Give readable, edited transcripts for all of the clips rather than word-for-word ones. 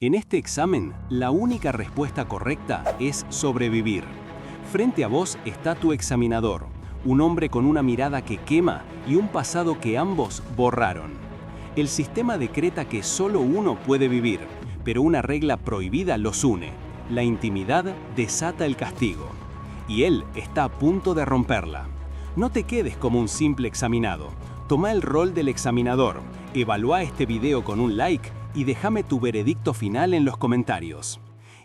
En este examen, la única respuesta correcta es sobrevivir. Frente a vos está tu examinador, un hombre con una mirada que quema y un pasado que ambos borraron. El sistema decreta que solo uno puede vivir, pero una regla prohibida los une. La intimidad desata el castigo, y él está a punto de romperla. No te quedes como un simple examinado. Toma el rol del examinador, evalúa este video con un like y déjame tu veredicto final en los comentarios.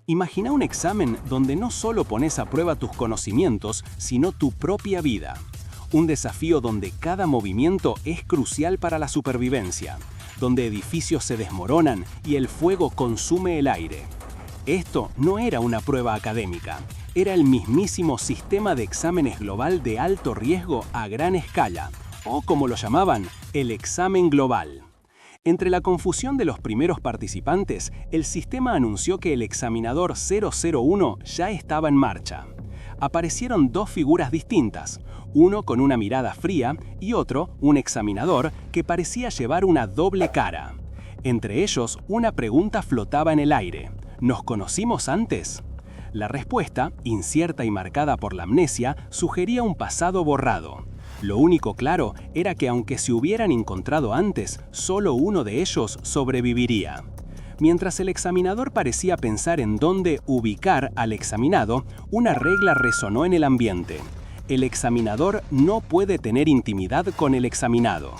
Imagina un examen donde no solo pones a prueba tus conocimientos, sino tu propia vida. Un desafío donde cada movimiento es crucial para la supervivencia, donde edificios se desmoronan y el fuego consume el aire. Esto no era una prueba académica, era el mismísimo sistema de exámenes global de alto riesgo a gran escala, o como lo llamaban, el examen global. Entre la confusión de los primeros participantes, el sistema anunció que el examinador 001 ya estaba en marcha. Aparecieron dos figuras distintas, uno con una mirada fría y otro, un examinador, que parecía llevar una doble cara. Entre ellos, una pregunta flotaba en el aire. ¿Nos conocimos antes? La respuesta, incierta y marcada por la amnesia, sugería un pasado borrado. Lo único claro era que aunque se hubieran encontrado antes, solo uno de ellos sobreviviría. Mientras el examinador parecía pensar en dónde ubicar al examinado, una regla resonó en el ambiente. El examinador no puede tener intimidad con el examinado.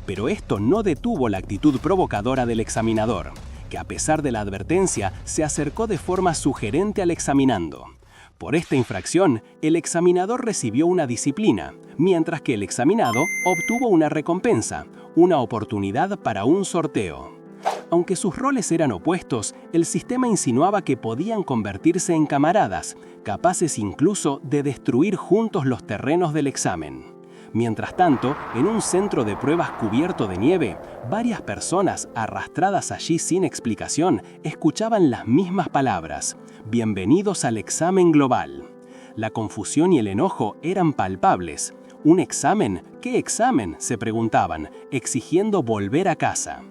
Pero esto no detuvo la actitud provocadora del examinador, que a pesar de la advertencia, se acercó de forma sugerente al examinando. Por esta infracción, el examinador recibió una disciplina, mientras que el examinado obtuvo una recompensa, una oportunidad para un sorteo. Aunque sus roles eran opuestos, el sistema insinuaba que podían convertirse en camaradas, capaces incluso de destruir juntos los terrenos del examen. Mientras tanto, en un centro de pruebas cubierto de nieve, varias personas arrastradas allí sin explicación escuchaban las mismas palabras: «Bienvenidos al examen global». La confusión y el enojo eran palpables. ¿Un examen? ¿Qué examen?, se preguntaban, exigiendo volver a casa.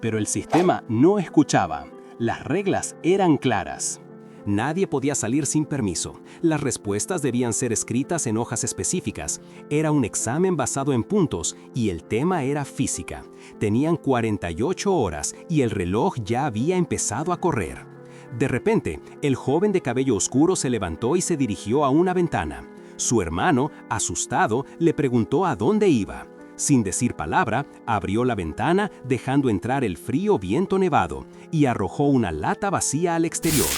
Pero el sistema no escuchaba. Las reglas eran claras. Nadie podía salir sin permiso. Las respuestas debían ser escritas en hojas específicas. Era un examen basado en puntos y el tema era física. Tenían 48 horas y el reloj ya había empezado a correr. De repente, el joven de cabello oscuro se levantó y se dirigió a una ventana. Su hermano, asustado, le preguntó a dónde iba. Sin decir palabra, abrió la ventana, dejando entrar el frío viento nevado, y arrojó una lata vacía al exterior.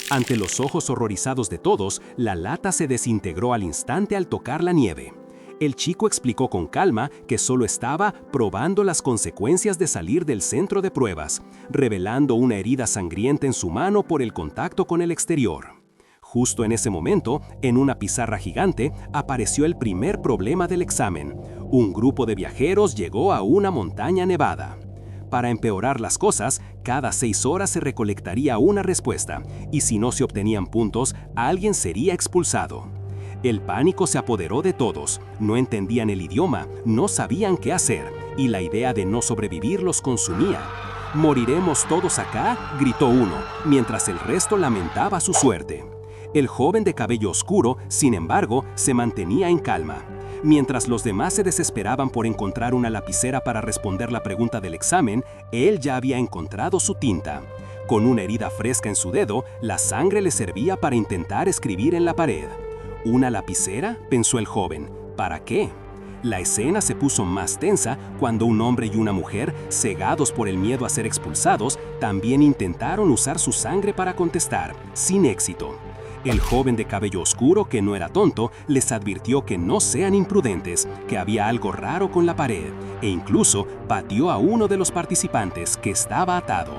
Ante los ojos horrorizados de todos, la lata se desintegró al instante al tocar la nieve. El chico explicó con calma que solo estaba probando las consecuencias de salir del centro de pruebas, revelando una herida sangrienta en su mano por el contacto con el exterior. Justo en ese momento, en una pizarra gigante, apareció el primer problema del examen. Un grupo de viajeros llegó a una montaña nevada. Para empeorar las cosas, cada 6 horas se recolectaría una respuesta, y si no se obtenían puntos, alguien sería expulsado. El pánico se apoderó de todos, no entendían el idioma, no sabían qué hacer, y la idea de no sobrevivir los consumía. «¿Moriremos todos acá?», gritó uno, mientras el resto lamentaba su suerte. El joven de cabello oscuro, sin embargo, se mantenía en calma. Mientras los demás se desesperaban por encontrar una lapicera para responder la pregunta del examen, él ya había encontrado su tinta. Con una herida fresca en su dedo, la sangre le servía para intentar escribir en la pared. ¿Una lapicera?, pensó el joven. ¿Para qué? La escena se puso más tensa cuando un hombre y una mujer, cegados por el miedo a ser expulsados, también intentaron usar su sangre para contestar, sin éxito. El joven de cabello oscuro, que no era tonto, les advirtió que no sean imprudentes, que había algo raro con la pared, e incluso pateó a uno de los participantes, que estaba atado.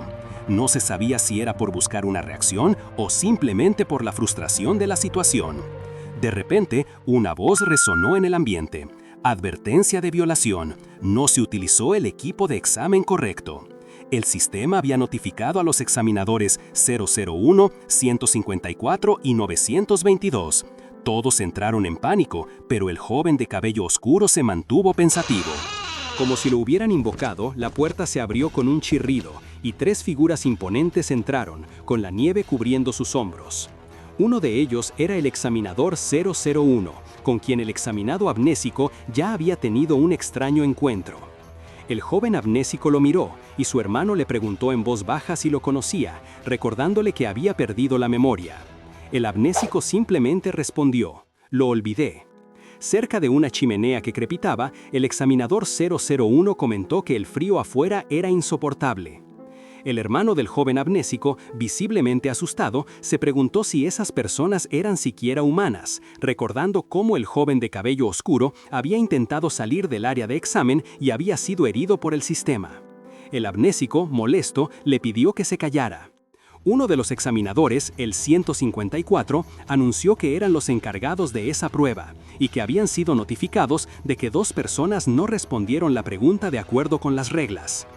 No se sabía si era por buscar una reacción o simplemente por la frustración de la situación. De repente, una voz resonó en el ambiente. Advertencia de violación. No se utilizó el equipo de examen correcto. El sistema había notificado a los examinadores 001, 154 y 922. Todos entraron en pánico, pero el joven de cabello oscuro se mantuvo pensativo. Como si lo hubieran invocado, la puerta se abrió con un chirrido, y 3 figuras imponentes entraron, con la nieve cubriendo sus hombros. Uno de ellos era el examinador 001, con quien el examinado amnésico ya había tenido un extraño encuentro. El joven amnésico lo miró, y su hermano le preguntó en voz baja si lo conocía, recordándole que había perdido la memoria. El amnésico simplemente respondió: «Lo olvidé». Cerca de una chimenea que crepitaba, el examinador 001 comentó que el frío afuera era insoportable. El hermano del joven amnésico, visiblemente asustado, se preguntó si esas personas eran siquiera humanas, recordando cómo el joven de cabello oscuro había intentado salir del área de examen y había sido herido por el sistema. El amnésico, molesto, le pidió que se callara. Uno de los examinadores, el 154, anunció que eran los encargados de esa prueba y que habían sido notificados de que 2 personas no respondieron la pregunta de acuerdo con las reglas.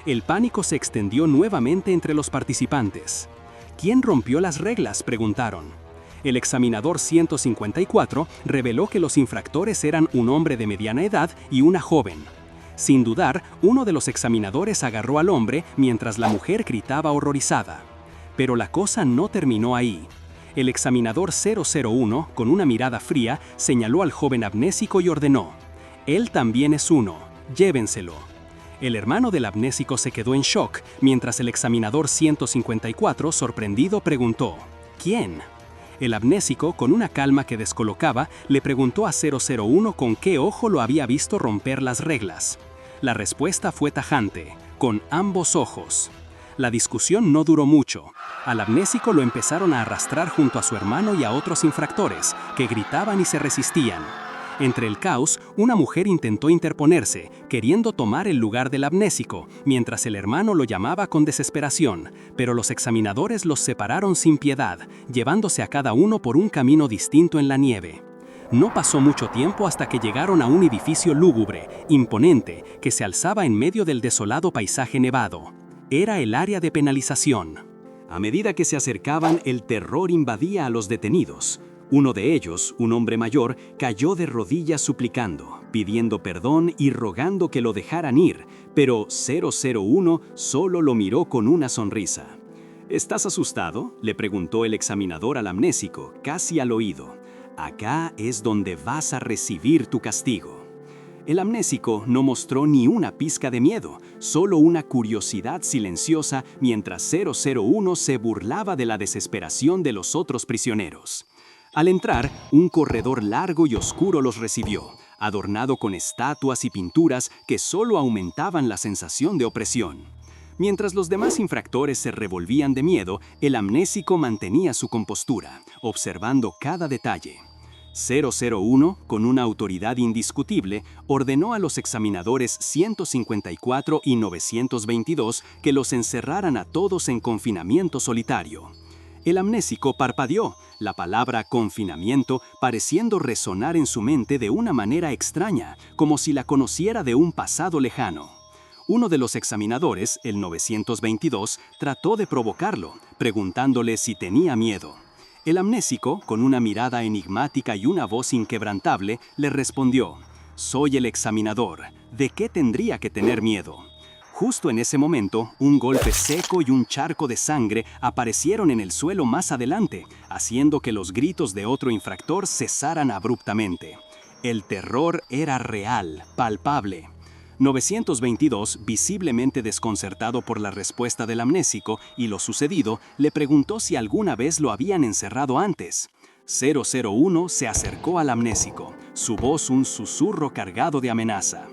El pánico se extendió nuevamente entre los participantes. ¿Quién rompió las reglas?, preguntaron. El examinador 154 reveló que los infractores eran un hombre de mediana edad y una joven. Sin dudar, uno de los examinadores agarró al hombre mientras la mujer gritaba horrorizada. Pero la cosa no terminó ahí. El examinador 001, con una mirada fría, señaló al joven amnésico y ordenó: «Él también es uno, llévenselo». El hermano del amnésico se quedó en shock, mientras el examinador 154, sorprendido, preguntó: «¿Quién?». El amnésico, con una calma que descolocaba, le preguntó a 001 con qué ojo lo había visto romper las reglas. La respuesta fue tajante: con ambos ojos. La discusión no duró mucho. Al amnésico lo empezaron a arrastrar junto a su hermano y a otros infractores, que gritaban y se resistían. Entre el caos, una mujer intentó interponerse, queriendo tomar el lugar del amnésico, mientras el hermano lo llamaba con desesperación, pero los examinadores los separaron sin piedad, llevándose a cada uno por un camino distinto en la nieve. No pasó mucho tiempo hasta que llegaron a un edificio lúgubre, imponente, que se alzaba en medio del desolado paisaje nevado. Era el área de penalización. A medida que se acercaban, el terror invadía a los detenidos. Uno de ellos, un hombre mayor, cayó de rodillas suplicando, pidiendo perdón y rogando que lo dejaran ir, pero 001 solo lo miró con una sonrisa. ¿Estás asustado?, le preguntó el examinador al amnésico, casi al oído. Acá es donde vas a recibir tu castigo. El amnésico no mostró ni una pizca de miedo, solo una curiosidad silenciosa mientras 001 se burlaba de la desesperación de los otros prisioneros. Al entrar, un corredor largo y oscuro los recibió, adornado con estatuas y pinturas que solo aumentaban la sensación de opresión. Mientras los demás infractores se revolvían de miedo, el amnésico mantenía su compostura, observando cada detalle. 001, con una autoridad indiscutible, ordenó a los examinadores 154 y 922 que los encerraran a todos en confinamiento solitario. El amnésico parpadeó, la palabra confinamiento pareciendo resonar en su mente de una manera extraña, como si la conociera de un pasado lejano. Uno de los examinadores, el 922, trató de provocarlo, preguntándole si tenía miedo. El amnésico, con una mirada enigmática y una voz inquebrantable, le respondió: «Soy el examinador. ¿De qué tendría que tener miedo?». Justo en ese momento, un golpe seco y un charco de sangre aparecieron en el suelo más adelante, haciendo que los gritos de otro infractor cesaran abruptamente. El terror era real, palpable. 922, visiblemente desconcertado por la respuesta del amnésico y lo sucedido, le preguntó si alguna vez lo habían encerrado antes. 001 se acercó al amnésico, su voz un susurro cargado de amenaza.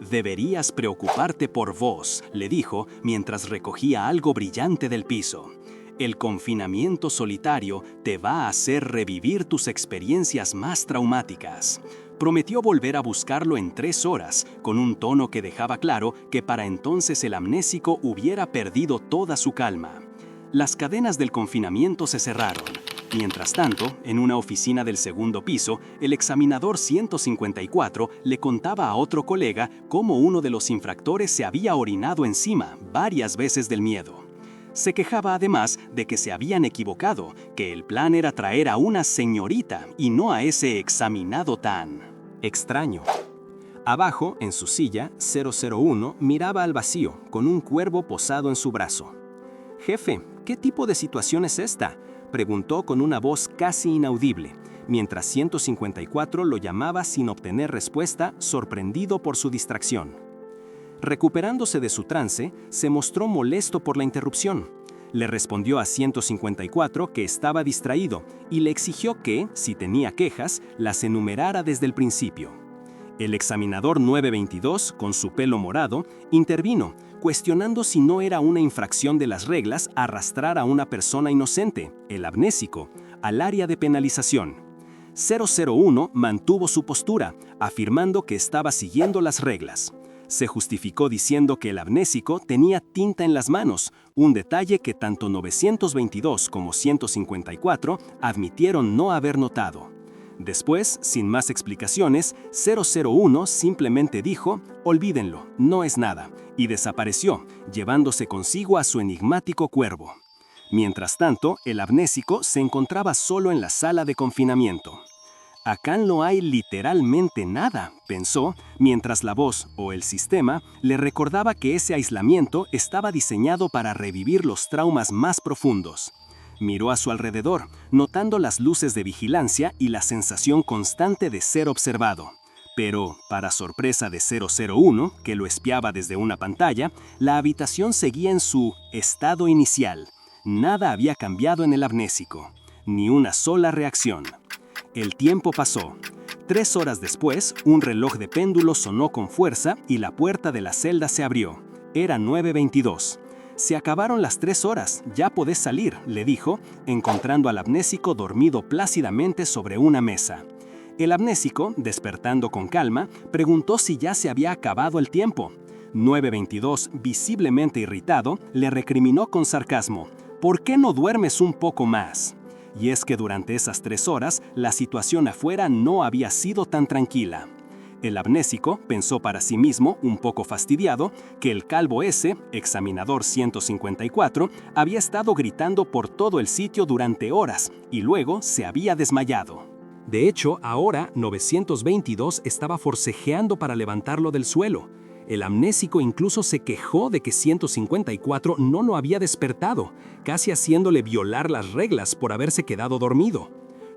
«Deberías preocuparte por vos», le dijo mientras recogía algo brillante del piso. «El confinamiento solitario te va a hacer revivir tus experiencias más traumáticas». Prometió volver a buscarlo en 3 horas, con un tono que dejaba claro que para entonces el amnésico hubiera perdido toda su calma. Las cadenas del confinamiento se cerraron. Mientras tanto, en una oficina del segundo piso, el examinador 154 le contaba a otro colega cómo uno de los infractores se había orinado encima varias veces del miedo. Se quejaba además de que se habían equivocado, que el plan era traer a una señorita y no a ese examinado tan extraño. Abajo, en su silla, 001 miraba al vacío, con un cuervo posado en su brazo. «Jefe, ¿qué tipo de situación es esta?», preguntó con una voz casi inaudible, mientras 154 lo llamaba sin obtener respuesta, sorprendido por su distracción. Recuperándose de su trance, se mostró molesto por la interrupción. Le respondió a 154 que estaba distraído y le exigió que, si tenía quejas, las enumerara desde el principio. El examinador 922, con su pelo morado, intervino, cuestionando si no era una infracción de las reglas arrastrar a una persona inocente, el amnésico, al área de penalización. 001 mantuvo su postura, afirmando que estaba siguiendo las reglas. Se justificó diciendo que el amnésico tenía tinta en las manos, un detalle que tanto 922 como 154 admitieron no haber notado. Después, sin más explicaciones, 001 simplemente dijo, «Olvídenlo, no es nada», y desapareció, llevándose consigo a su enigmático cuervo. Mientras tanto, el amnésico se encontraba solo en la sala de confinamiento. «Acá no hay literalmente nada», pensó, mientras la voz, o el sistema, le recordaba que ese aislamiento estaba diseñado para revivir los traumas más profundos. Miró a su alrededor, notando las luces de vigilancia y la sensación constante de ser observado. Pero, para sorpresa de 001, que lo espiaba desde una pantalla, la habitación seguía en su estado inicial. Nada había cambiado en el amnésico. Ni una sola reacción. El tiempo pasó. 3 horas después, un reloj de péndulo sonó con fuerza y la puerta de la celda se abrió. Era 9:22. «Se acabaron las 3 horas, ya podés salir», le dijo, encontrando al amnésico dormido plácidamente sobre una mesa. El amnésico, despertando con calma, preguntó si ya se había acabado el tiempo. 922, visiblemente irritado, le recriminó con sarcasmo, «¿Por qué no duermes un poco más?». Y es que durante esas 3 horas, la situación afuera no había sido tan tranquila. El amnésico pensó para sí mismo, un poco fastidiado, que el calvo ese, examinador 154, había estado gritando por todo el sitio durante horas y luego se había desmayado. De hecho, ahora 922 estaba forcejeando para levantarlo del suelo. El amnésico incluso se quejó de que 154 no lo había despertado, casi haciéndole violar las reglas por haberse quedado dormido.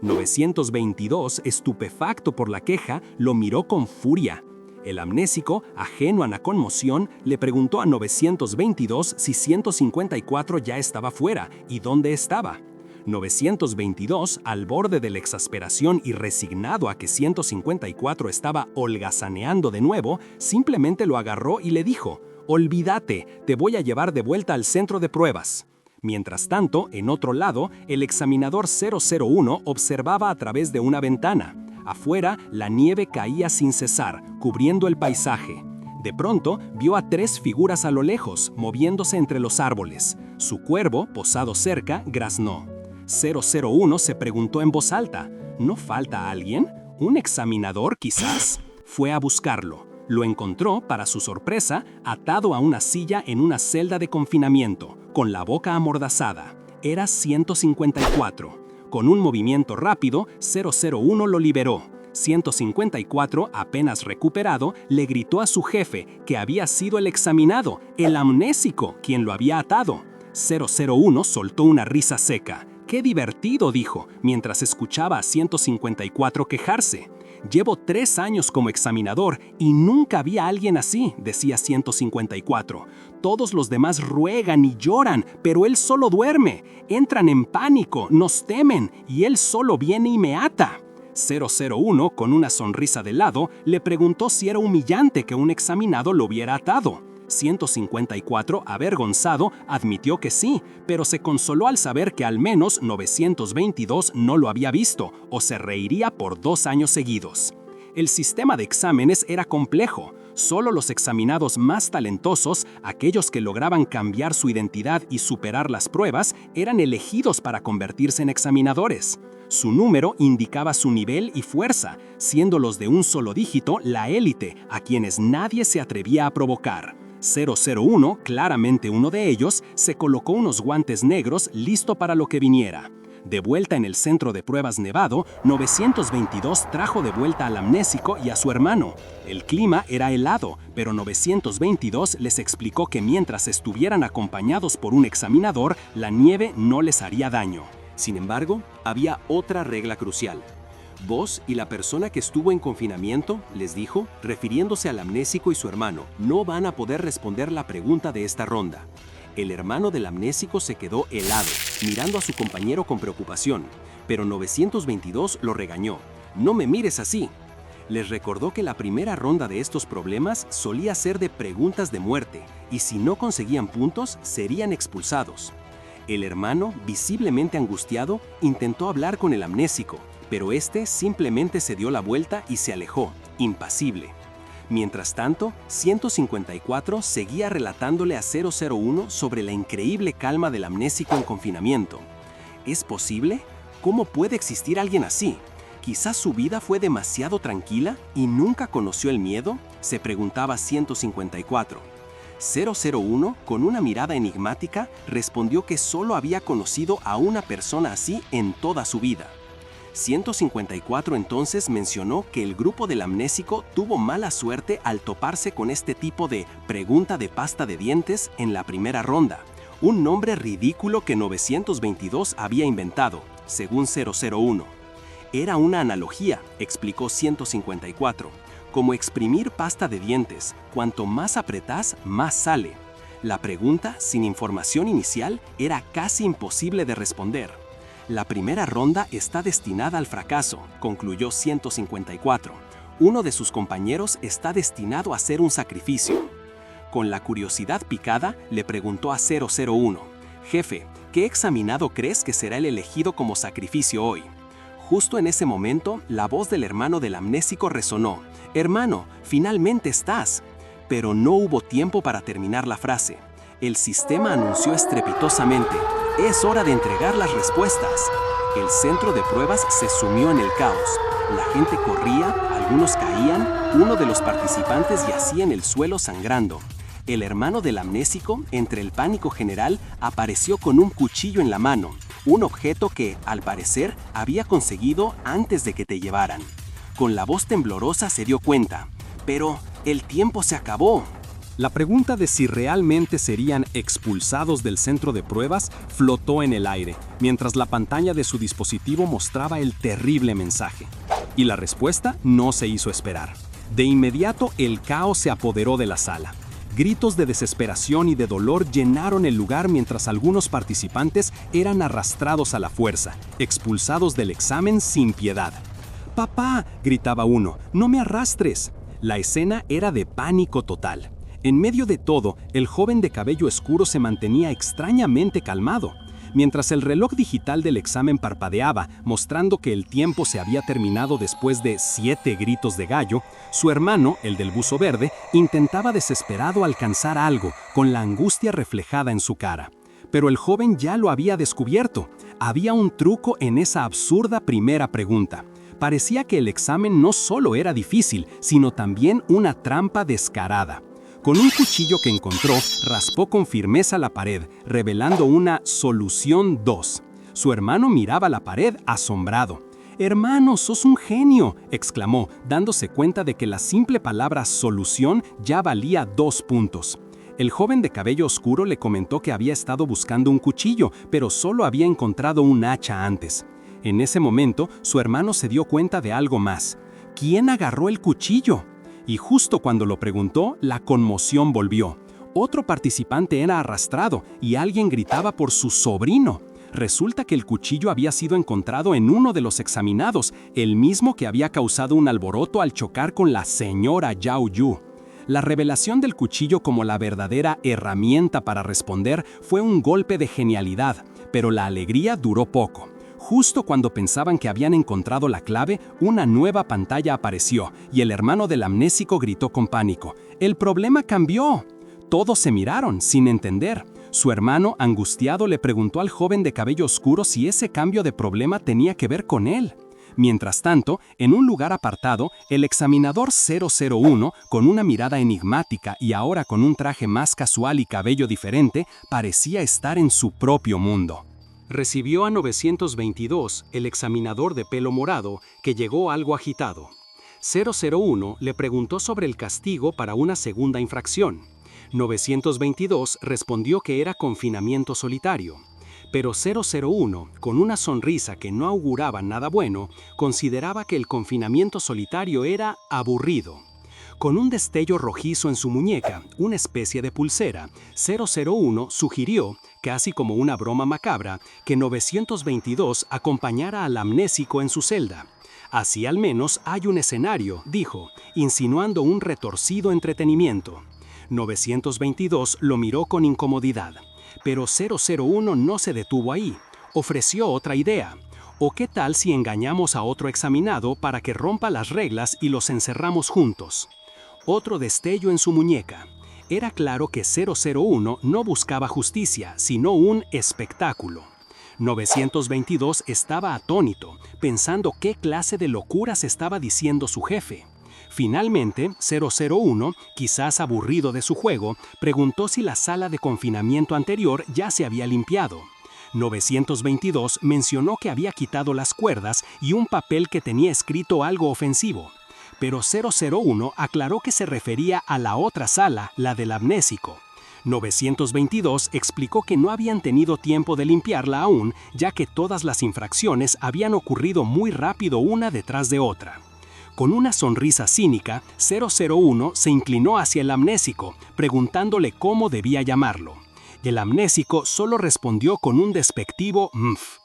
922, estupefacto por la queja, lo miró con furia. El amnésico, ajeno a la conmoción, le preguntó a 922 si 154 ya estaba fuera y dónde estaba. 922, al borde de la exasperación y resignado a que 154 estaba holgazaneando de nuevo, simplemente lo agarró y le dijo, «Olvídate, te voy a llevar de vuelta al centro de pruebas». Mientras tanto, en otro lado, el examinador 001 observaba a través de una ventana. Afuera, la nieve caía sin cesar, cubriendo el paisaje. De pronto, vio a 3 figuras a lo lejos, moviéndose entre los árboles. Su cuervo, posado cerca, graznó. 001 se preguntó en voz alta, ¿no falta alguien? ¿Un examinador, quizás? Fue a buscarlo. Lo encontró, para su sorpresa, atado a una silla en una celda de confinamiento, con la boca amordazada. Era 154. Con un movimiento rápido, 001 lo liberó. 154, apenas recuperado, le gritó a su jefe que había sido el examinado, el amnésico, quien lo había atado. 001 soltó una risa seca. «¡Qué divertido!», dijo, mientras escuchaba a 154 quejarse. «Llevo 3 años como examinador y nunca vi a alguien así», decía 154. «Todos los demás ruegan y lloran, pero él solo duerme. Entran en pánico, nos temen y él solo viene y me ata». 001, con una sonrisa de lado, le preguntó si era humillante que un examinado lo hubiera atado. 154, avergonzado, admitió que sí, pero se consoló al saber que al menos 922 no lo había visto, o se reiría por 2 años seguidos. El sistema de exámenes era complejo. Solo los examinados más talentosos, aquellos que lograban cambiar su identidad y superar las pruebas, eran elegidos para convertirse en examinadores. Su número indicaba su nivel y fuerza, siendo los de un solo dígito la élite, a quienes nadie se atrevía a provocar. 001, claramente uno de ellos, se colocó unos guantes negros listo para lo que viniera. De vuelta en el centro de pruebas nevado, 922 trajo de vuelta al amnésico y a su hermano. El clima era helado, pero 922 les explicó que mientras estuvieran acompañados por un examinador, la nieve no les haría daño. Sin embargo, había otra regla crucial. Vos y la persona que estuvo en confinamiento, les dijo, refiriéndose al amnésico y su hermano, no van a poder responder la pregunta de esta ronda. El hermano del amnésico se quedó helado, mirando a su compañero con preocupación, pero 922 lo regañó. «No me mires así». Les recordó que la primera ronda de estos problemas solía ser de preguntas de muerte, y si no conseguían puntos, serían expulsados. El hermano, visiblemente angustiado, intentó hablar con el amnésico, pero este simplemente se dio la vuelta y se alejó, impasible. Mientras tanto, 154 seguía relatándole a 001 sobre la increíble calma del amnésico en confinamiento. ¿Es posible? ¿Cómo puede existir alguien así? ¿Quizás su vida fue demasiado tranquila y nunca conoció el miedo?, se preguntaba 154. 001, con una mirada enigmática, respondió que solo había conocido a una persona así en toda su vida. 154 entonces mencionó que el grupo del amnésico tuvo mala suerte al toparse con este tipo de pregunta de pasta de dientes en la primera ronda, un nombre ridículo que 922 había inventado, según 001. Era una analogía, explicó 154, como exprimir pasta de dientes, cuanto más apretás, más sale. La pregunta, sin información inicial, era casi imposible de responder. La primera ronda está destinada al fracaso, concluyó 154. Uno de sus compañeros está destinado a hacer un sacrificio. Con la curiosidad picada, le preguntó a 001, «Jefe, ¿qué examinado crees que será el elegido como sacrificio hoy?» Justo en ese momento, la voz del hermano del amnésico resonó. «Hermano, finalmente estás». Pero no hubo tiempo para terminar la frase. El sistema anunció estrepitosamente, «Es hora de entregar las respuestas». El centro de pruebas se sumió en el caos. La gente corría, algunos caían, uno de los participantes yacía en el suelo sangrando. El hermano del amnésico, entre el pánico general, apareció con un cuchillo en la mano, un objeto que, al parecer, había conseguido antes de que te llevaran. Con la voz temblorosa se dio cuenta, «Pero el tiempo se acabó». La pregunta de si realmente serían expulsados del centro de pruebas flotó en el aire, mientras la pantalla de su dispositivo mostraba el terrible mensaje. Y la respuesta no se hizo esperar. De inmediato, el caos se apoderó de la sala. Gritos de desesperación y de dolor llenaron el lugar mientras algunos participantes eran arrastrados a la fuerza, expulsados del examen sin piedad. «¡Papá!», gritaba uno, «no me arrastres». La escena era de pánico total. En medio de todo, el joven de cabello oscuro se mantenía extrañamente calmado. Mientras el reloj digital del examen parpadeaba, mostrando que el tiempo se había terminado después de 7 gritos de gallo, su hermano, el del buzo verde, intentaba desesperado alcanzar algo, con la angustia reflejada en su cara. Pero el joven ya lo había descubierto. Había un truco en esa absurda primera pregunta. Parecía que el examen no solo era difícil, sino también una trampa descarada. Con un cuchillo que encontró, raspó con firmeza la pared, revelando una solución 2. Su hermano miraba la pared asombrado. «Hermano, sos un genio», exclamó, dándose cuenta de que la simple palabra solución ya valía 2 puntos. El joven de cabello oscuro le comentó que había estado buscando un cuchillo, pero solo había encontrado un hacha antes. En ese momento, su hermano se dio cuenta de algo más. ¿Quién agarró el cuchillo? Y justo cuando lo preguntó, la conmoción volvió. Otro participante era arrastrado y alguien gritaba por su sobrino. Resulta que el cuchillo había sido encontrado en uno de los examinados, el mismo que había causado un alboroto al chocar con la señora Yao Yu. La revelación del cuchillo como la verdadera herramienta para responder fue un golpe de genialidad, pero la alegría duró poco. Justo cuando pensaban que habían encontrado la clave, una nueva pantalla apareció y el hermano del amnésico gritó con pánico: «¡El problema cambió!». Todos se miraron, sin entender. Su hermano, angustiado, le preguntó al joven de cabello oscuro si ese cambio de problema tenía que ver con él. Mientras tanto, en un lugar apartado, el examinador 001, con una mirada enigmática y ahora con un traje más casual y cabello diferente, parecía estar en su propio mundo. Recibió a 922, el examinador de pelo morado, que llegó algo agitado. 001 le preguntó sobre el castigo para una segunda infracción. 922 respondió que era confinamiento solitario. Pero 001, con una sonrisa que no auguraba nada bueno, consideraba que el confinamiento solitario era aburrido. Con un destello rojizo en su muñeca, una especie de pulsera, 001 sugirió, casi como una broma macabra, que 922 acompañara al amnésico en su celda. Así al menos hay un escenario, dijo, insinuando un retorcido entretenimiento. 922 lo miró con incomodidad. Pero 001 no se detuvo ahí. Ofreció otra idea. ¿O qué tal si engañamos a otro examinado para que rompa las reglas y los encerramos juntos? Otro destello en su muñeca. Era claro que 001 no buscaba justicia, sino un espectáculo. 922 estaba atónito, pensando qué clase de locuras estaba diciendo su jefe. Finalmente, 001, quizás aburrido de su juego, preguntó si la sala de confinamiento anterior ya se había limpiado. 922 mencionó que había quitado las cuerdas y un papel que tenía escrito algo ofensivo. Pero 001 aclaró que se refería a la otra sala, la del amnésico. 922 explicó que no habían tenido tiempo de limpiarla aún, ya que todas las infracciones habían ocurrido muy rápido una detrás de otra. Con una sonrisa cínica, 001 se inclinó hacia el amnésico, preguntándole cómo debía llamarlo. El amnésico solo respondió con un despectivo «mf».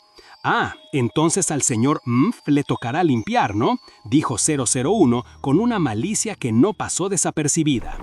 «Ah, entonces al señor Mf le tocará limpiar, ¿no?», dijo 001 con una malicia que no pasó desapercibida.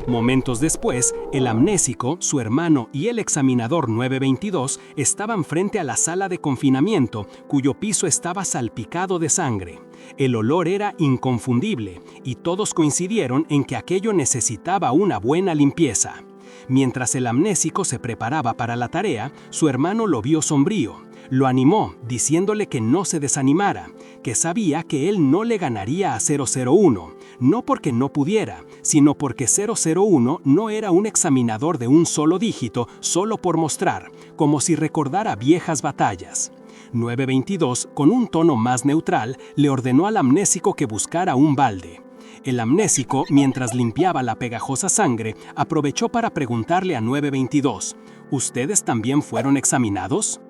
Momentos después, el amnésico, su hermano y el examinador 922 estaban frente a la sala de confinamiento, cuyo piso estaba salpicado de sangre. El olor era inconfundible, y todos coincidieron en que aquello necesitaba una buena limpieza. Mientras el amnésico se preparaba para la tarea, su hermano lo vio sombrío. Lo animó, diciéndole que no se desanimara, que sabía que él no le ganaría a 001, no porque no pudiera, sino porque 001 no era un examinador de un solo dígito solo por mostrar, como si recordara viejas batallas. 922, con un tono más neutral, le ordenó al amnésico que buscara un balde. El amnésico, mientras limpiaba la pegajosa sangre, aprovechó para preguntarle a 922, ¿ustedes también fueron examinados?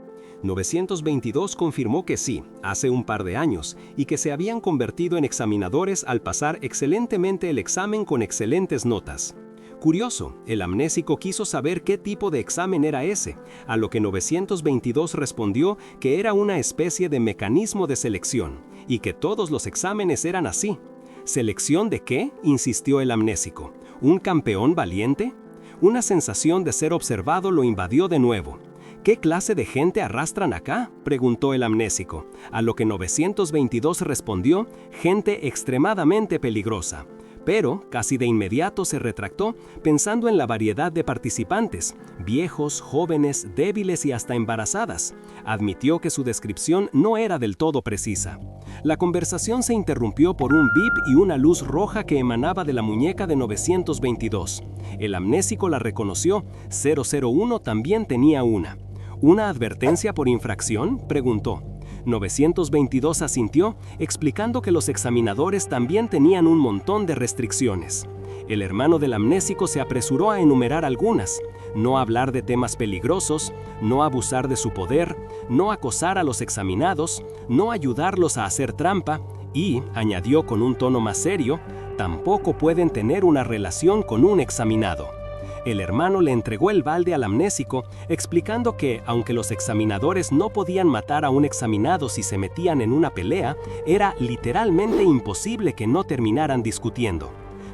922 confirmó que sí, hace un par de años, y que se habían convertido en examinadores al pasar excelentemente el examen con excelentes notas. Curioso, el amnésico quiso saber qué tipo de examen era ese, a lo que 922 respondió que era una especie de mecanismo de selección, y que todos los exámenes eran así. ¿Selección de qué?, insistió el amnésico. ¿Un campeón valiente? Una sensación de ser observado lo invadió de nuevo. ¿Qué clase de gente arrastran acá?, preguntó el amnésico, a lo que 922 respondió, gente extremadamente peligrosa. Pero, casi de inmediato se retractó, pensando en la variedad de participantes, viejos, jóvenes, débiles y hasta embarazadas. Admitió que su descripción no era del todo precisa. La conversación se interrumpió por un bip y una luz roja que emanaba de la muñeca de 922. El amnésico la reconoció, 001 también tenía una. ¿Una advertencia por infracción?, preguntó. 922 asintió, explicando que los examinadores también tenían un montón de restricciones. El hermano del amnésico se apresuró a enumerar algunas: no hablar de temas peligrosos, no abusar de su poder, no acosar a los examinados, no ayudarlos a hacer trampa y, añadió con un tono más serio, tampoco pueden tener una relación con un examinado. El hermano le entregó el balde al amnésico, explicando que, aunque los examinadores no podían matar a un examinado si se metían en una pelea, era literalmente imposible que no terminaran discutiendo.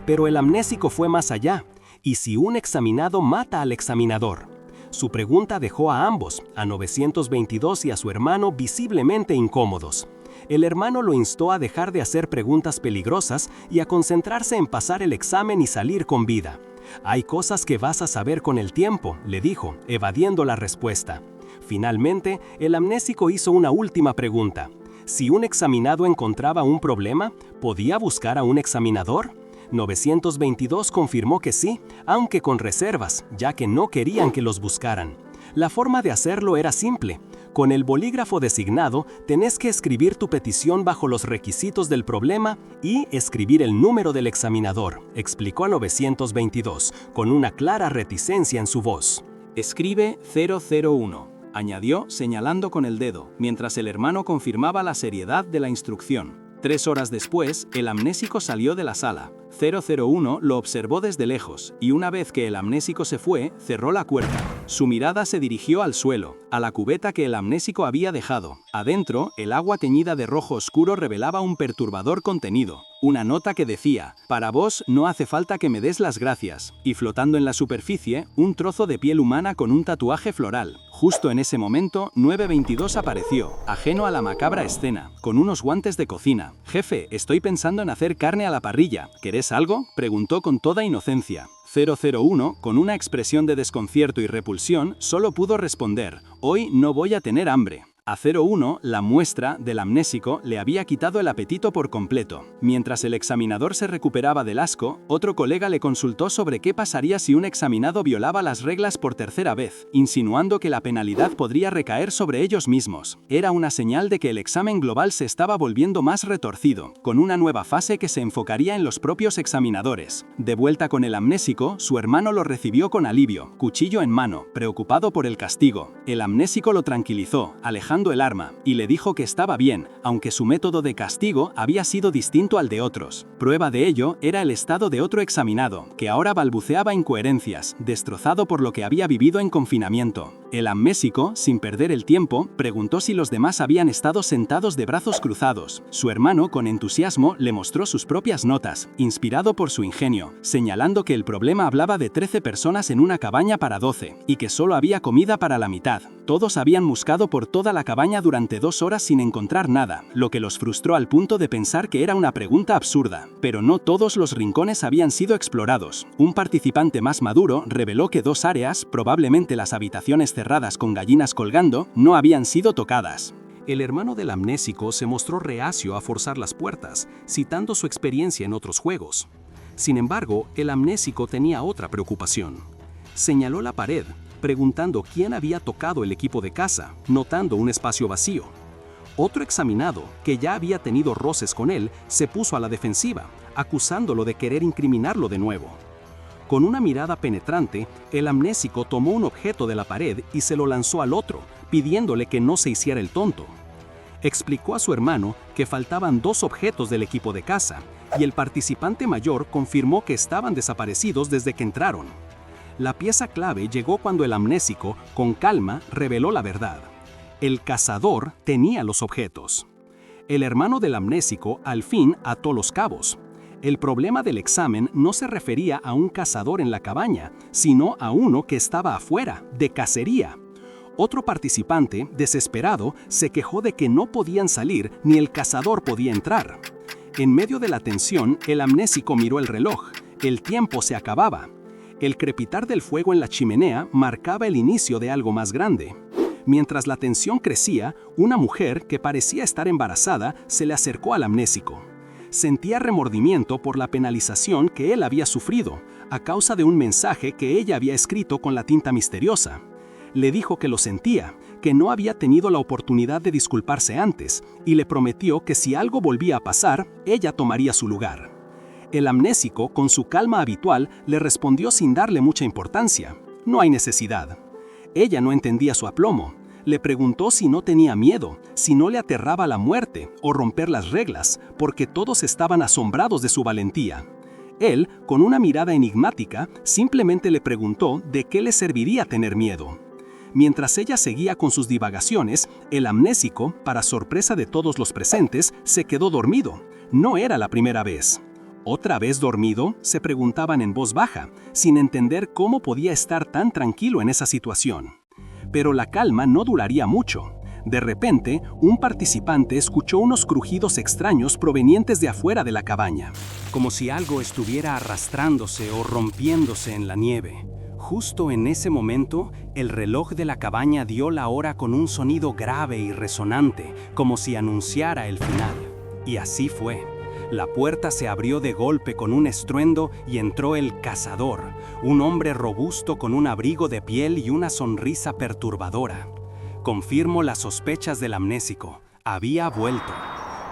Pero el amnésico fue más allá. ¿Y si un examinado mata al examinador? Su pregunta dejó a ambos, a 922 y a su hermano, visiblemente incómodos. El hermano lo instó a dejar de hacer preguntas peligrosas y a concentrarse en pasar el examen y salir con vida. «Hay cosas que vas a saber con el tiempo», le dijo, evadiendo la respuesta. Finalmente, el amnésico hizo una última pregunta. Si un examinado encontraba un problema, ¿podía buscar a un examinador? 922 confirmó que sí, aunque con reservas, ya que no querían que los buscaran. La forma de hacerlo era simple. Con el bolígrafo designado, tenés que escribir tu petición bajo los requisitos del problema y escribir el número del examinador, explicó a 922, con una clara reticencia en su voz. Escribe 001, añadió señalando con el dedo, mientras el hermano confirmaba la seriedad de la instrucción. 3 horas después, el amnésico salió de la sala. 001 lo observó desde lejos, y una vez que el amnésico se fue, cerró la puerta. Su mirada se dirigió al suelo, a la cubeta que el amnésico había dejado. Adentro, el agua teñida de rojo oscuro revelaba un perturbador contenido. Una nota que decía, para vos no hace falta que me des las gracias, y flotando en la superficie, un trozo de piel humana con un tatuaje floral. Justo en ese momento, 922 apareció, ajeno a la macabra escena, con unos guantes de cocina. Jefe, estoy pensando en hacer carne a la parrilla. ¿Querés algo?, preguntó con toda inocencia. 001, con una expresión de desconcierto y repulsión, solo pudo responder, hoy no voy a tener hambre. A 01, la muestra del amnésico le había quitado el apetito por completo. Mientras el examinador se recuperaba del asco, otro colega le consultó sobre qué pasaría si un examinado violaba las reglas por tercera vez, insinuando que la penalidad podría recaer sobre ellos mismos. Era una señal de que el examen global se estaba volviendo más retorcido, con una nueva fase que se enfocaría en los propios examinadores. De vuelta con el amnésico, su hermano lo recibió con alivio, cuchillo en mano, preocupado por el castigo. El amnésico lo tranquilizó, alejando el arma, y le dijo que estaba bien, aunque su método de castigo había sido distinto al de otros. Prueba de ello era el estado de otro examinado, que ahora balbuceaba incoherencias, destrozado por lo que había vivido en confinamiento. El amnésico, sin perder el tiempo, preguntó si los demás habían estado sentados de brazos cruzados. Su hermano, con entusiasmo, le mostró sus propias notas, inspirado por su ingenio, señalando que el problema hablaba de 13 personas en una cabaña para 12, y que solo había comida para la mitad. Todos habían buscado por toda la cabaña durante 2 horas sin encontrar nada, lo que los frustró al punto de pensar que era una pregunta absurda. Pero no todos los rincones habían sido explorados. Un participante más maduro reveló que 2 áreas, probablemente las habitaciones cerradas con gallinas colgando, no habían sido tocadas. El hermano del amnésico se mostró reacio a forzar las puertas, citando su experiencia en otros juegos. Sin embargo, el amnésico tenía otra preocupación. Señaló la pared, preguntando quién había tocado el equipo de casa, notando un espacio vacío. Otro examinado, que ya había tenido roces con él, se puso a la defensiva, acusándolo de querer incriminarlo de nuevo. Con una mirada penetrante, el amnésico tomó un objeto de la pared y se lo lanzó al otro, pidiéndole que no se hiciera el tonto. Explicó a su hermano que faltaban 2 objetos del equipo de casa, y el participante mayor confirmó que estaban desaparecidos desde que entraron. La pieza clave llegó cuando el amnésico, con calma, reveló la verdad. El cazador tenía los objetos. El hermano del amnésico, al fin, ató los cabos. El problema del examen no se refería a un cazador en la cabaña, sino a uno que estaba afuera, de cacería. Otro participante, desesperado, se quejó de que no podían salir ni el cazador podía entrar. En medio de la tensión, el amnésico miró el reloj. El tiempo se acababa. El crepitar del fuego en la chimenea marcaba el inicio de algo más grande. Mientras la tensión crecía, una mujer que parecía estar embarazada se le acercó al amnésico. Sentía remordimiento por la penalización que él había sufrido, a causa de un mensaje que ella había escrito con la tinta misteriosa. Le dijo que lo sentía, que no había tenido la oportunidad de disculparse antes, y le prometió que si algo volvía a pasar, ella tomaría su lugar. El amnésico, con su calma habitual, le respondió sin darle mucha importancia. No hay necesidad. Ella no entendía su aplomo. Le preguntó si no tenía miedo, si no le aterraba la muerte o romper las reglas, porque todos estaban asombrados de su valentía. Él, con una mirada enigmática, simplemente le preguntó de qué le serviría tener miedo. Mientras ella seguía con sus divagaciones, el amnésico, para sorpresa de todos los presentes, se quedó dormido. No era la primera vez. ¿Otra vez dormido?, se preguntaban en voz baja, sin entender cómo podía estar tan tranquilo en esa situación. Pero la calma no duraría mucho. De repente, un participante escuchó unos crujidos extraños provenientes de afuera de la cabaña, como si algo estuviera arrastrándose o rompiéndose en la nieve. Justo en ese momento, el reloj de la cabaña dio la hora con un sonido grave y resonante, como si anunciara el final. Y así fue. La puerta se abrió de golpe con un estruendo y entró el cazador, un hombre robusto con un abrigo de piel y una sonrisa perturbadora. Confirmó las sospechas del amnésico. Había vuelto.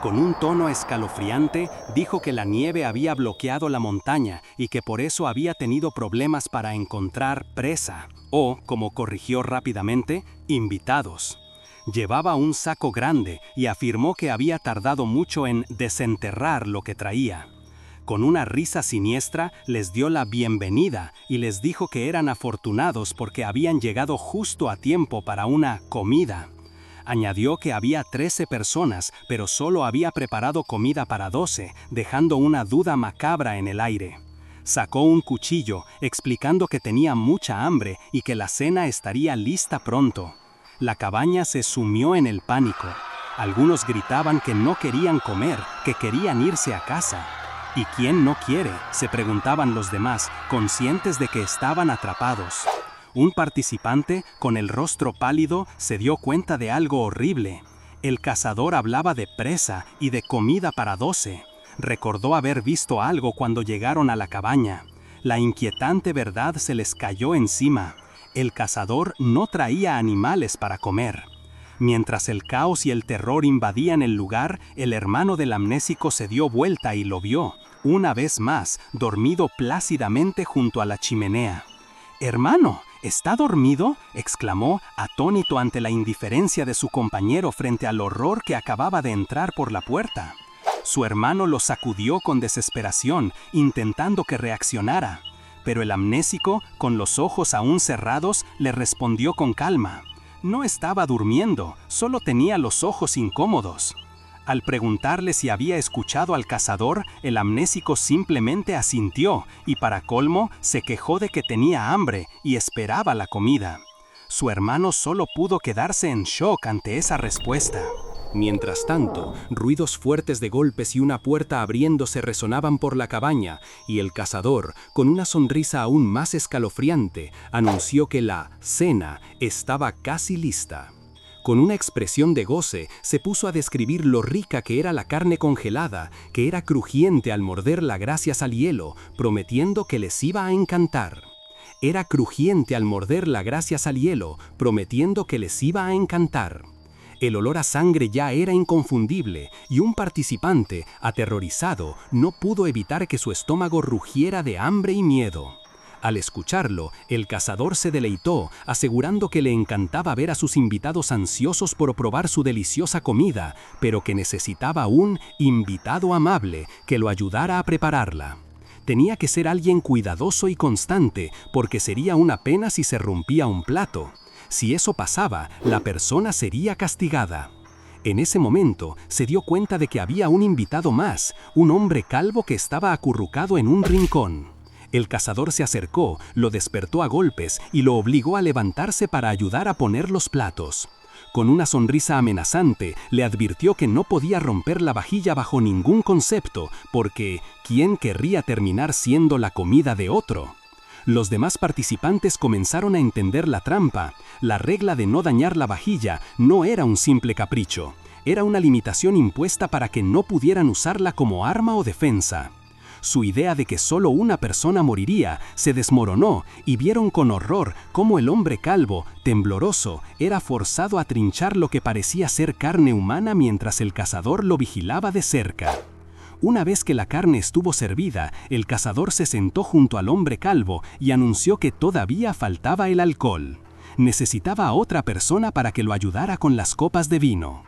Con un tono escalofriante, dijo que la nieve había bloqueado la montaña y que por eso había tenido problemas para encontrar presa, o, como corrigió rápidamente, invitados. Llevaba un saco grande y afirmó que había tardado mucho en desenterrar lo que traía. Con una risa siniestra, les dio la bienvenida y les dijo que eran afortunados porque habían llegado justo a tiempo para una comida. Añadió que había 13 personas, pero solo había preparado comida para 12, dejando una duda macabra en el aire. Sacó un cuchillo, explicando que tenía mucha hambre y que la cena estaría lista pronto. La cabaña se sumió en el pánico. Algunos gritaban que no querían comer, que querían irse a casa. ¿Y quién no quiere?, se preguntaban los demás, conscientes de que estaban atrapados. Un participante, con el rostro pálido, se dio cuenta de algo horrible. El cazador hablaba de presa y de comida para 12. Recordó haber visto algo cuando llegaron a la cabaña. La inquietante verdad se les cayó encima. El cazador no traía animales para comer. Mientras el caos y el terror invadían el lugar, el hermano del amnésico se dio vuelta y lo vio, una vez más, dormido plácidamente junto a la chimenea. «Hermano, ¿está dormido?», exclamó, atónito ante la indiferencia de su compañero frente al horror que acababa de entrar por la puerta. Su hermano lo sacudió con desesperación, intentando que reaccionara. Pero el amnésico, con los ojos aún cerrados, le respondió con calma. No estaba durmiendo, solo tenía los ojos incómodos. Al preguntarle si había escuchado al cazador, el amnésico simplemente asintió y, para colmo, se quejó de que tenía hambre y esperaba la comida. Su hermano solo pudo quedarse en shock ante esa respuesta. Mientras tanto, ruidos fuertes de golpes y una puerta abriéndose resonaban por la cabaña, y el cazador, con una sonrisa aún más escalofriante, anunció que la cena estaba casi lista. Con una expresión de goce, se puso a describir lo rica que era la carne congelada, que era crujiente al morderla gracias al hielo, prometiendo que les iba a encantar. Era crujiente al morderla gracias al hielo, prometiendo que les iba a encantar. El olor a sangre ya era inconfundible, y un participante, aterrorizado, no pudo evitar que su estómago rugiera de hambre y miedo. Al escucharlo, el cazador se deleitó, asegurando que le encantaba ver a sus invitados ansiosos por probar su deliciosa comida, pero que necesitaba un invitado amable que lo ayudara a prepararla. Tenía que ser alguien cuidadoso y constante, porque sería una pena si se rompía un plato. Si eso pasaba, la persona sería castigada. En ese momento, se dio cuenta de que había un invitado más, un hombre calvo que estaba acurrucado en un rincón. El cazador se acercó, lo despertó a golpes y lo obligó a levantarse para ayudar a poner los platos. Con una sonrisa amenazante, le advirtió que no podía romper la vajilla bajo ningún concepto, porque ¿quién querría terminar siendo la comida de otro? Los demás participantes comenzaron a entender la trampa. La regla de no dañar la vajilla no era un simple capricho. Era una limitación impuesta para que no pudieran usarla como arma o defensa. Su idea de que solo una persona moriría se desmoronó y vieron con horror cómo el hombre calvo, tembloroso, era forzado a trinchar lo que parecía ser carne humana mientras el cazador lo vigilaba de cerca. Una vez que la carne estuvo servida, el cazador se sentó junto al hombre calvo y anunció que todavía faltaba el alcohol. Necesitaba a otra persona para que lo ayudara con las copas de vino.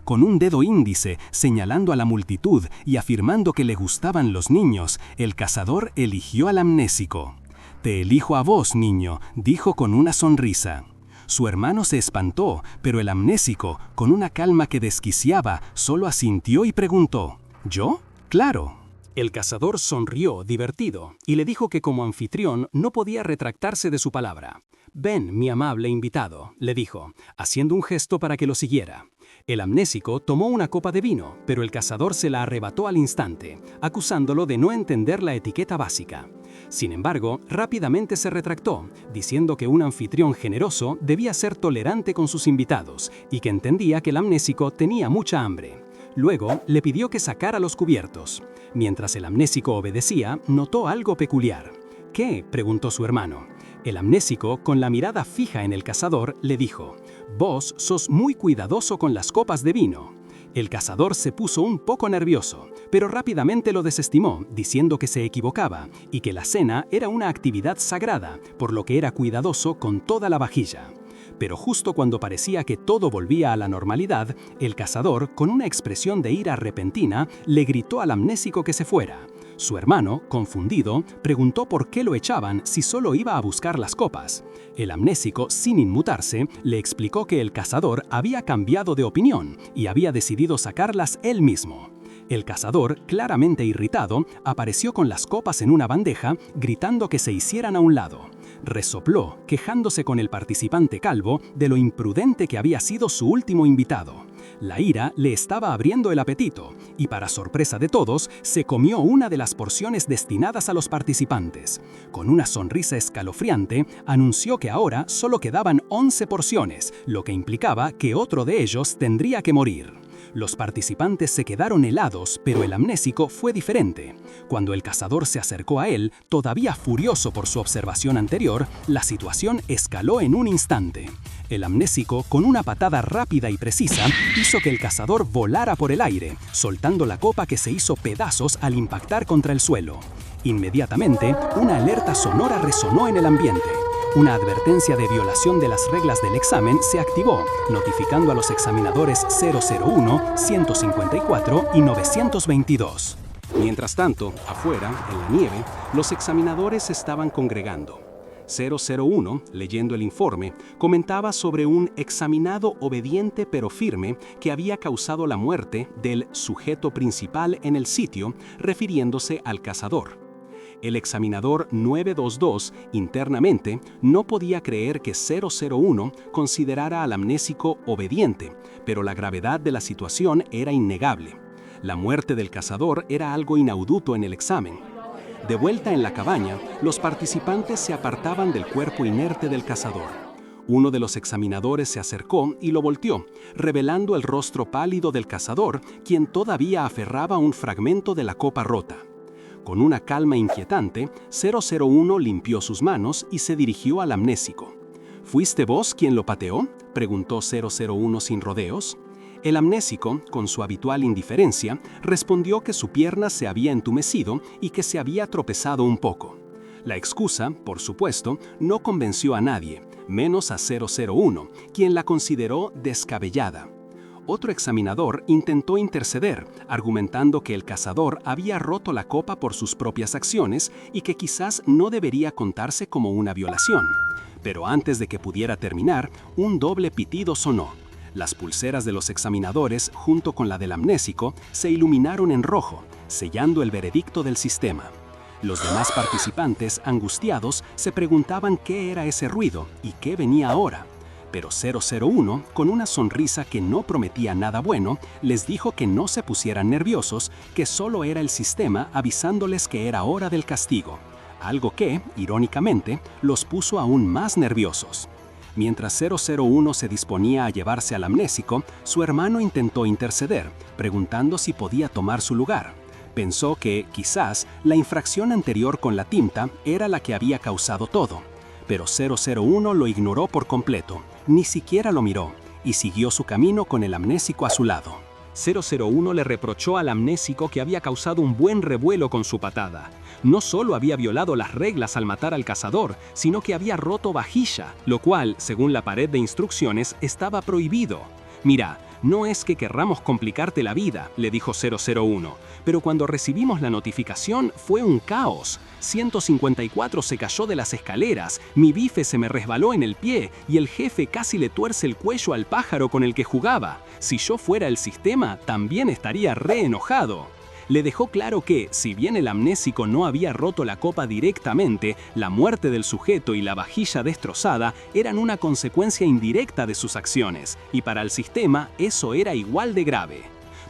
Con un dedo índice, señalando a la multitud y afirmando que le gustaban los niños, el cazador eligió al amnésico. «Te elijo a vos, niño», dijo con una sonrisa. Su hermano se espantó, pero el amnésico, con una calma que desquiciaba, solo asintió y preguntó: «¿Yo? Claro». El cazador sonrió, divertido, y le dijo que como anfitrión no podía retractarse de su palabra. «Ven, mi amable invitado», le dijo, haciendo un gesto para que lo siguiera. El amnésico tomó una copa de vino, pero el cazador se la arrebató al instante, acusándolo de no entender la etiqueta básica. Sin embargo, rápidamente se retractó, diciendo que un anfitrión generoso debía ser tolerante con sus invitados y que entendía que el amnésico tenía mucha hambre. Luego, le pidió que sacara los cubiertos. Mientras el amnésico obedecía, notó algo peculiar. ¿Qué?, preguntó su hermano. El amnésico, con la mirada fija en el cazador, le dijo: «Vos sos muy cuidadoso con las copas de vino». El cazador se puso un poco nervioso, pero rápidamente lo desestimó, diciendo que se equivocaba y que la cena era una actividad sagrada, por lo que era cuidadoso con toda la vajilla. Pero justo cuando parecía que todo volvía a la normalidad, el cazador, con una expresión de ira repentina, le gritó al amnésico que se fuera. Su hermano, confundido, preguntó por qué lo echaban si solo iba a buscar las copas. El amnésico, sin inmutarse, le explicó que el cazador había cambiado de opinión y había decidido sacarlas él mismo. El cazador, claramente irritado, apareció con las copas en una bandeja, gritando que se hicieran a un lado. Resopló, quejándose con el participante calvo de lo imprudente que había sido su último invitado. La ira le estaba abriendo el apetito y, para sorpresa de todos, se comió una de las porciones destinadas a los participantes. Con una sonrisa escalofriante, anunció que ahora solo quedaban 11 porciones, lo que implicaba que otro de ellos tendría que morir. Los participantes se quedaron helados, pero el amnésico fue diferente. Cuando el cazador se acercó a él, todavía furioso por su observación anterior, la situación escaló en un instante. El amnésico, con una patada rápida y precisa, hizo que el cazador volara por el aire, soltando la copa que se hizo pedazos al impactar contra el suelo. Inmediatamente, una alerta sonora resonó en el ambiente. Una advertencia de violación de las reglas del examen se activó, notificando a los examinadores 001, 154 y 922. Mientras tanto, afuera, en la nieve, los examinadores estaban congregando. 001, leyendo el informe, comentaba sobre un examinado obediente pero firme que había causado la muerte del sujeto principal en el sitio, refiriéndose al cazador. El examinador 922, internamente, no podía creer que 001 considerara al amnésico obediente, pero la gravedad de la situación era innegable. La muerte del cazador era algo inaudito en el examen. De vuelta en la cabaña, los participantes se apartaban del cuerpo inerte del cazador. Uno de los examinadores se acercó y lo volteó, revelando el rostro pálido del cazador, quien todavía aferraba un fragmento de la copa rota. Con una calma inquietante, 001 limpió sus manos y se dirigió al amnésico. ¿Fuiste vos quien lo pateó?, preguntó 001 sin rodeos. El amnésico, con su habitual indiferencia, respondió que su pierna se había entumecido y que se había tropezado un poco. La excusa, por supuesto, no convenció a nadie, menos a 001, quien la consideró descabellada. Otro examinador intentó interceder, argumentando que el cazador había roto la copa por sus propias acciones y que quizás no debería contarse como una violación. Pero antes de que pudiera terminar, un doble pitido sonó. Las pulseras de los examinadores, junto con la del amnésico, se iluminaron en rojo, sellando el veredicto del sistema. Los demás participantes, angustiados, se preguntaban qué era ese ruido y qué venía ahora. Pero 001, con una sonrisa que no prometía nada bueno, les dijo que no se pusieran nerviosos, que solo era el sistema avisándoles que era hora del castigo, algo que, irónicamente, los puso aún más nerviosos. Mientras 001 se disponía a llevarse al amnésico, su hermano intentó interceder, preguntando si podía tomar su lugar. Pensó que, quizás, la infracción anterior con la tinta era la que había causado todo. Pero 001 lo ignoró por completo, ni siquiera lo miró, y siguió su camino con el amnésico a su lado. 001 le reprochó al amnésico que había causado un buen revuelo con su patada. No solo había violado las reglas al matar al cazador, sino que había roto vajilla, lo cual, según la pared de instrucciones, estaba prohibido. «Mira, no es que querramos complicarte la vida», le dijo 001, pero cuando recibimos la notificación fue un caos. 154 se cayó de las escaleras, mi bife se me resbaló en el pie y el jefe casi le tuerce el cuello al pájaro con el que jugaba. Si yo fuera el sistema, también estaría re enojado. Le dejó claro que, si bien el amnésico no había roto la copa directamente, la muerte del sujeto y la vajilla destrozada eran una consecuencia indirecta de sus acciones, y para el sistema eso era igual de grave.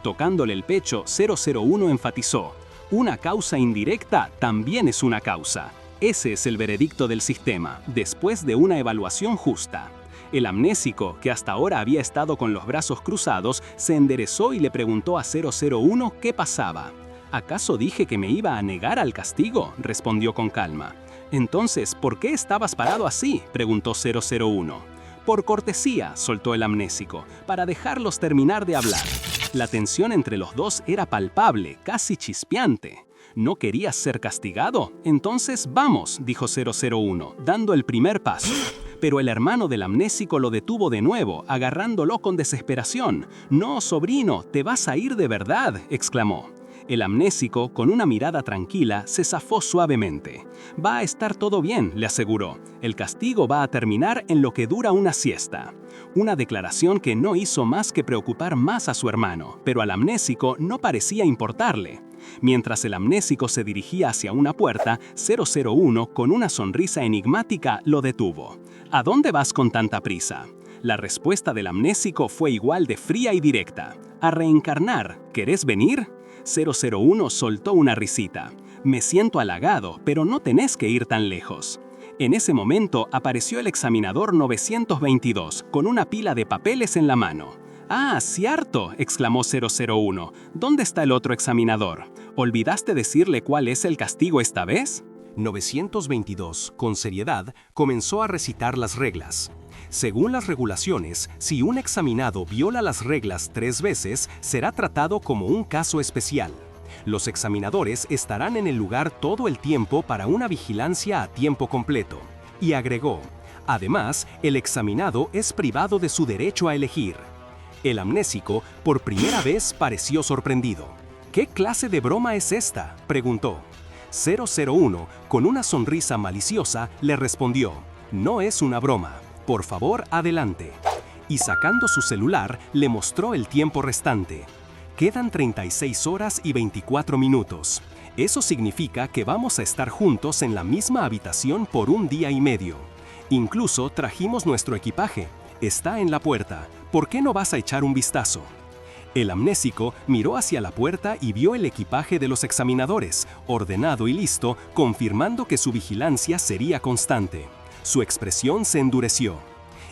Tocándole el pecho, 001 enfatizó: «Una causa indirecta también es una causa. Ese es el veredicto del sistema, después de una evaluación justa». El amnésico, que hasta ahora había estado con los brazos cruzados, se enderezó y le preguntó a 001 qué pasaba. ¿Acaso dije que me iba a negar al castigo?, respondió con calma. Entonces, ¿por qué estabas parado así?, preguntó 001. Por cortesía, soltó el amnésico, para dejarlos terminar de hablar. La tensión entre los dos era palpable, casi chispeante. ¿No querías ser castigado? Entonces vamos, dijo 001, dando el primer paso. Pero el hermano del amnésico lo detuvo de nuevo, agarrándolo con desesperación. «No, sobrino, te vas a ir de verdad», exclamó. El amnésico, con una mirada tranquila, se zafó suavemente. «Va a estar todo bien», le aseguró. «El castigo va a terminar en lo que dura una siesta». Una declaración que no hizo más que preocupar más a su hermano, pero al amnésico no parecía importarle. Mientras el amnésico se dirigía hacia una puerta, 001, con una sonrisa enigmática, lo detuvo. «¿A dónde vas con tanta prisa?». La respuesta del amnésico fue igual de fría y directa. «A reencarnar. ¿Querés venir?». 001 soltó una risita. «Me siento halagado, pero no tenés que ir tan lejos». En ese momento apareció el examinador 922, con una pila de papeles en la mano. «Ah, cierto», exclamó 001. «¿Dónde está el otro examinador? ¿Olvidaste decirle cuál es el castigo esta vez?». 922, con seriedad, comenzó a recitar las reglas. Según las regulaciones, si un examinado viola las reglas 3 veces, será tratado como un caso especial. Los examinadores estarán en el lugar todo el tiempo para una vigilancia a tiempo completo. Y agregó, además, el examinado es privado de su derecho a elegir. El amnésico, por primera vez, pareció sorprendido. «¿Qué clase de broma es esta?», preguntó. 001, con una sonrisa maliciosa, le respondió, «No es una broma. Por favor, adelante». Y sacando su celular, le mostró el tiempo restante. «Quedan 36 horas y 24 minutos. Eso significa que vamos a estar juntos en la misma habitación por 1 día y medio. Incluso trajimos nuestro equipaje. Está en la puerta. ¿Por qué no vas a echar un vistazo?». El amnésico miró hacia la puerta y vio el equipaje de los examinadores, ordenado y listo, confirmando que su vigilancia sería constante. Su expresión se endureció.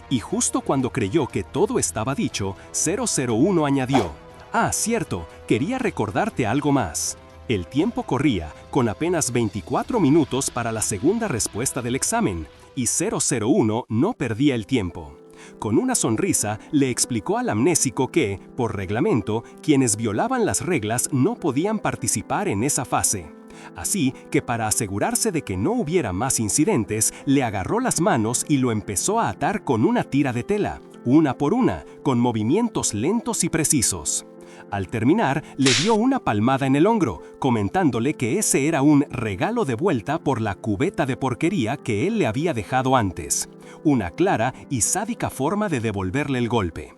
Y justo cuando creyó que todo estaba dicho, 001 añadió, «Ah, cierto, quería recordarte algo más». El tiempo corría, con apenas 24 minutos para la segunda respuesta del examen, y 001 no perdía el tiempo. Con una sonrisa, le explicó al amnésico que, por reglamento, quienes violaban las reglas no podían participar en esa fase. Así que para asegurarse de que no hubiera más incidentes, le agarró las manos y lo empezó a atar con una tira de tela, una por una, con movimientos lentos y precisos. Al terminar, le dio una palmada en el hombro, comentándole que ese era un regalo de vuelta por la cubeta de porquería que él le había dejado antes. Una clara y sádica forma de devolverle el golpe.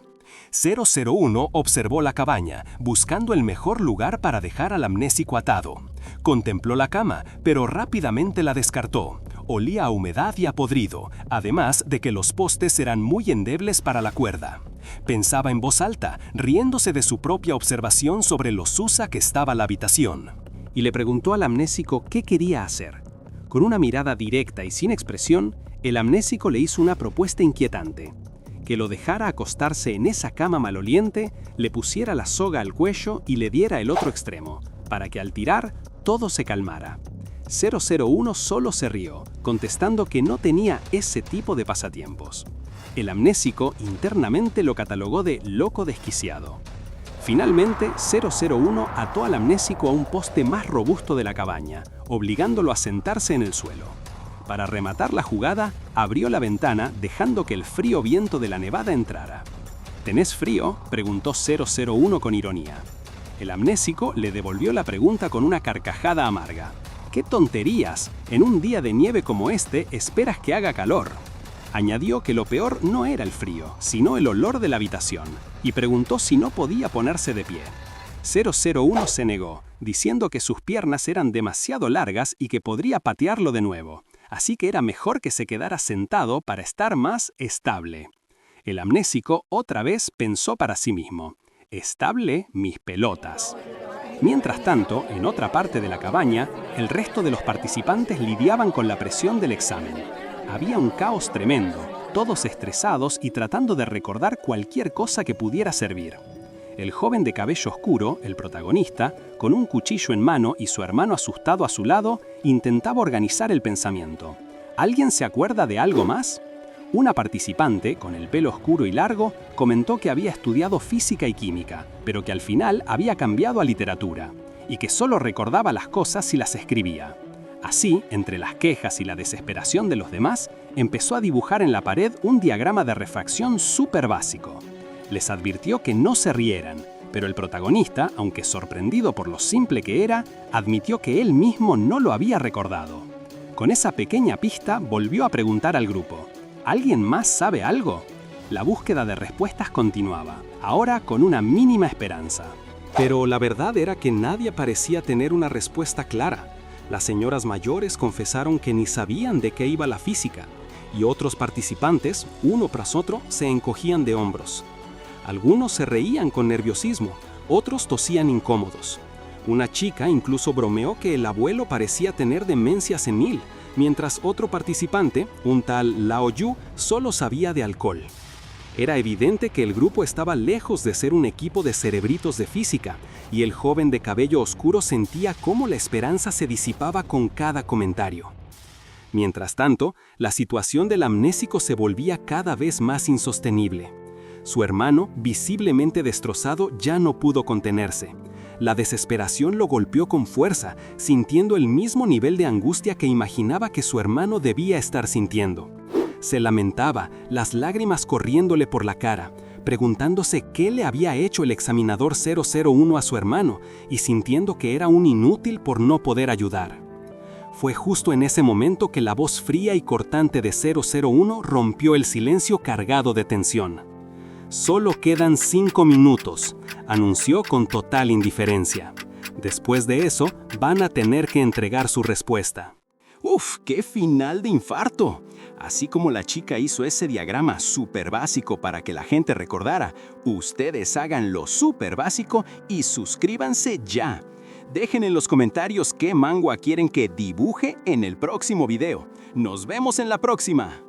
001 observó la cabaña, buscando el mejor lugar para dejar al amnésico atado. Contempló la cama, pero rápidamente la descartó. Olía a humedad y a podrido, además de que los postes eran muy endebles para la cuerda. Pensaba en voz alta, riéndose de su propia observación sobre lo sucia que estaba la habitación. Y le preguntó al amnésico qué quería hacer. Con una mirada directa y sin expresión, el amnésico le hizo una propuesta inquietante. Que lo dejara acostarse en esa cama maloliente, le pusiera la soga al cuello y le diera el otro extremo, para que al tirar, todo se calmara. 001 solo se rió, contestando que no tenía ese tipo de pasatiempos. El amnésico internamente lo catalogó de loco desquiciado. Finalmente, 001 ató al amnésico a un poste más robusto de la cabaña, obligándolo a sentarse en el suelo. Para rematar la jugada, abrió la ventana dejando que el frío viento de la nevada entrara. ¿Tenés frío?, preguntó 001 con ironía. El amnésico le devolvió la pregunta con una carcajada amarga. «¡Qué tonterías! En un día de nieve como este esperas que haga calor». Añadió que lo peor no era el frío, sino el olor de la habitación, y preguntó si no podía ponerse de pie. 001 se negó, diciendo que sus piernas eran demasiado largas y que podría patearlo de nuevo, así que era mejor que se quedara sentado para estar más estable. El amnésico otra vez pensó para sí mismo, «Estable mis pelotas». Mientras tanto, en otra parte de la cabaña, el resto de los participantes lidiaban con la presión del examen. Había un caos tremendo, todos estresados y tratando de recordar cualquier cosa que pudiera servir. El joven de cabello oscuro, el protagonista, con un cuchillo en mano y su hermano asustado a su lado, intentaba organizar el pensamiento. ¿Alguien se acuerda de algo más? Una participante, con el pelo oscuro y largo, comentó que había estudiado física y química, pero que al final había cambiado a literatura, y que solo recordaba las cosas si las escribía. Así, entre las quejas y la desesperación de los demás, empezó a dibujar en la pared un diagrama de refracción súper básico. Les advirtió que no se rieran, pero el protagonista, aunque sorprendido por lo simple que era, admitió que él mismo no lo había recordado. Con esa pequeña pista volvió a preguntar al grupo: ¿alguien más sabe algo? La búsqueda de respuestas continuaba, ahora con una mínima esperanza. Pero la verdad era que nadie parecía tener una respuesta clara. Las señoras mayores confesaron que ni sabían de qué iba la física, y otros participantes, uno tras otro, se encogían de hombros. Algunos se reían con nerviosismo, otros tosían incómodos. Una chica incluso bromeó que el abuelo parecía tener demencia senil, mientras otro participante, un tal Lao Yu, solo sabía de alcohol. Era evidente que el grupo estaba lejos de ser un equipo de cerebritos de física, y el joven de cabello oscuro sentía cómo la esperanza se disipaba con cada comentario. Mientras tanto, la situación del amnésico se volvía cada vez más insostenible. Su hermano, visiblemente destrozado, ya no pudo contenerse. La desesperación lo golpeó con fuerza, sintiendo el mismo nivel de angustia que imaginaba que su hermano debía estar sintiendo. Se lamentaba, las lágrimas corriéndole por la cara, preguntándose qué le había hecho el examinador 001 a su hermano y sintiendo que era un inútil por no poder ayudar. Fue justo en ese momento que la voz fría y cortante de 001 rompió el silencio cargado de tensión. «Solo quedan 5 minutos», anunció con total indiferencia. Después de eso, van a tener que entregar su respuesta. ¡Uf! ¡Qué final de infarto! Así como la chica hizo ese diagrama súper básico para que la gente recordara, ustedes hagan lo súper básico y suscríbanse ya. Dejen en los comentarios qué manga quieren que dibuje en el próximo video. ¡Nos vemos en la próxima!